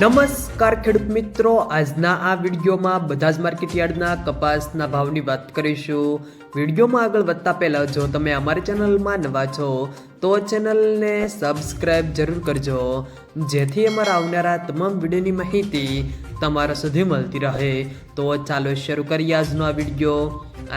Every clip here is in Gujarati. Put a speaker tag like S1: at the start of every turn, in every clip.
S1: નમસ્કાર ખેડૂત મિત્રો, આજના આ વિડીયોમાં બધા જ માર્કેટયાર્ડના કપાસના ભાવની વાત કરીશું। વિડીયોમાં આગળ વધતા પહેલાં જો તમે અમારી ચેનલમાં નવા છો તો ચેનલને સબસ્ક્રાઈબ જરૂર કરજો, જેથી અમારા આવનારા તમામ વિડીયોની માહિતી તમારા સુધી મળતી રહે। તો ચાલો શરૂ કરીએ આજનો આ વિડીયો।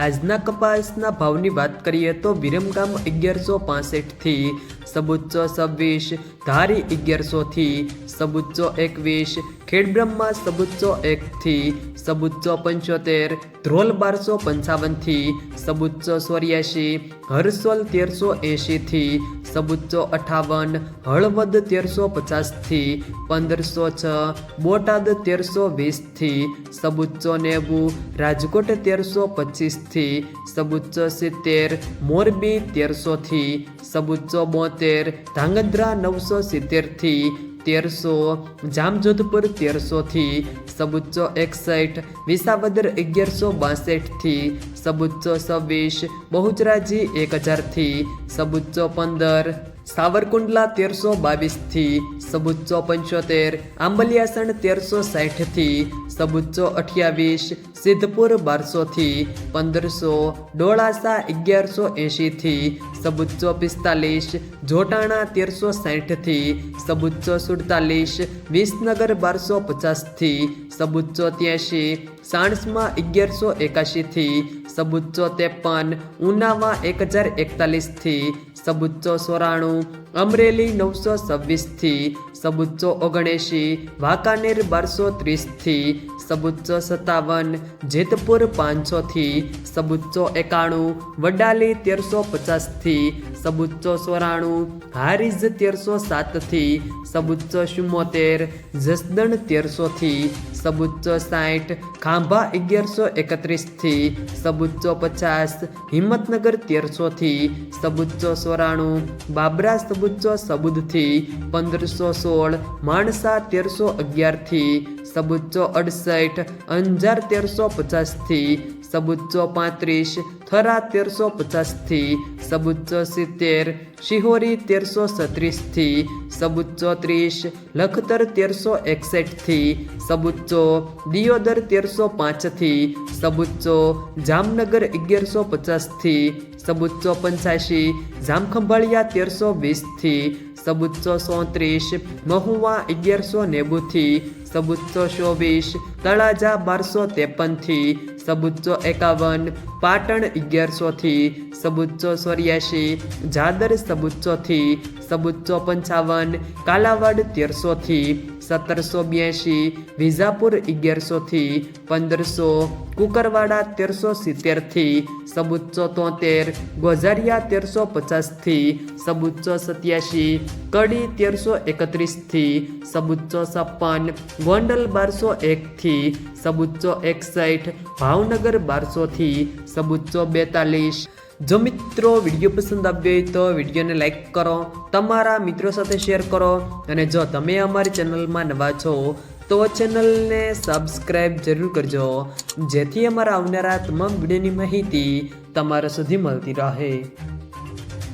S1: આજના કપાસના ભાવની વાત કરીએ તો વિરમગામ 1165 થી સબુચ્ચો 26, ધારી 1100 થી સબુચ્ચો 21, ખેડબ્રહ્મા સબુચ્ચો 1 થી સબુચ્ચો 75, ધ્રોલ 1255 થી સબુચ્ચો 84, હરસોલ 1380 થી સબુચ્ચો 58, હળવદ 1350 થી 1506, બોટાદ 1320 થી સબુચ્ચો 90, રાજકોટ 1325 થી સબુચ્ચો 70, મોરબી 1300 થી સબુચ્ચો 72, ધાંગધ્રા 970 થી 1300, જામજોધપુર 1300 થી સબુચ્ચો 61, વિસાવદર 1162 થી સબુચ્ચો 26, બહુચરાજી 1000 થી સબુચ્ચો 15, સાવરકુંડલા 1322 થી સબુચ્ચો 75, આંબલિયાસણ 1360 થી સબુચ્ચો 28, સિદ્ધપુર 1200 થી 1500, ડોળાસા 1180 થી સબુચ્ચો 45, જોટાણા 1360 થી સબુચ્ચો 47, વિસનગર 1250 થી સબુચ્ચો 83, સાણસમાં 1181 થી સબુચ્ચો 53, ઉનાવા 1041 થી સબુચ્ચો 94, અમરેલી 926 થી સબુચ્ચો 79, વાંકાનેર 1230 થી સબુચ્ચો 57, જેતપુર 500 થી સબુચ્ચો 91, વડાલી 1350 થી સબુચ્ચો 94, હારીજ 1307 થી સબુચ્ચો 74, જસદણ 1300 થી સબુચ્ચો 60, ખાંભા 1131 થી સબુચ્ચો 50, હિંમતનગર 1300 થી સબુચ્ચો 94, બાબરા સબુચ્ચો સબુદ થી 1516, માણસા 1311 થી સબુચ્ચો 68, અંજાર 1350 થી સબુચ્ચો 35, થરા 1350 થી સબુચ્ચો 70, શિહોરી 1336 થી સબુચ્ચો 30, લખતર 1361 થી સબુચ્ચો, દિયોદર 1305 થી સબુચ્ચો, જામનગર 1150 થી સબુચ્ચો 85, જામખંભાળિયા 1320 થી સબુચ્ચો 34, મહુવા 1190 થી સબુચ્ચો 24, તળાજા 1253 થી સબુચ્ચો 51, પાટણ 1100 થી સબુચ્ચો 84, જાદર સબુચ્ચો થી સબુચ્ચો 55, કાલાવાડ 1300 થી 1782, વિજાપુર 1100 થી 1500, કુકરવાડા 1370 થી સબુચ્ચો 73, ગોઝારિયા 1350 થી સબુચ્ચો 87, કડી 1331 થી સબુચ્ચો 56, ગોંડલ 1201 થી સબુચ્ચો 61, ભાવનગર 1200 થી સબુચ્ચો 42। જો મિત્રો વિડીયો પસંદ આવ્યો હોય તો વિડીયોને લાઈક કરો, તમારા મિત્રો સાથે શેર કરો, અને જો તમે અમારી ચેનલમાં નવા છો તો ચેનલને સબસ્ક્રાઈબ જરૂર કરજો, જેથી અમારા આવનારા તમામ વિડીયોની માહિતી તમારા સુધી મળતી રહે।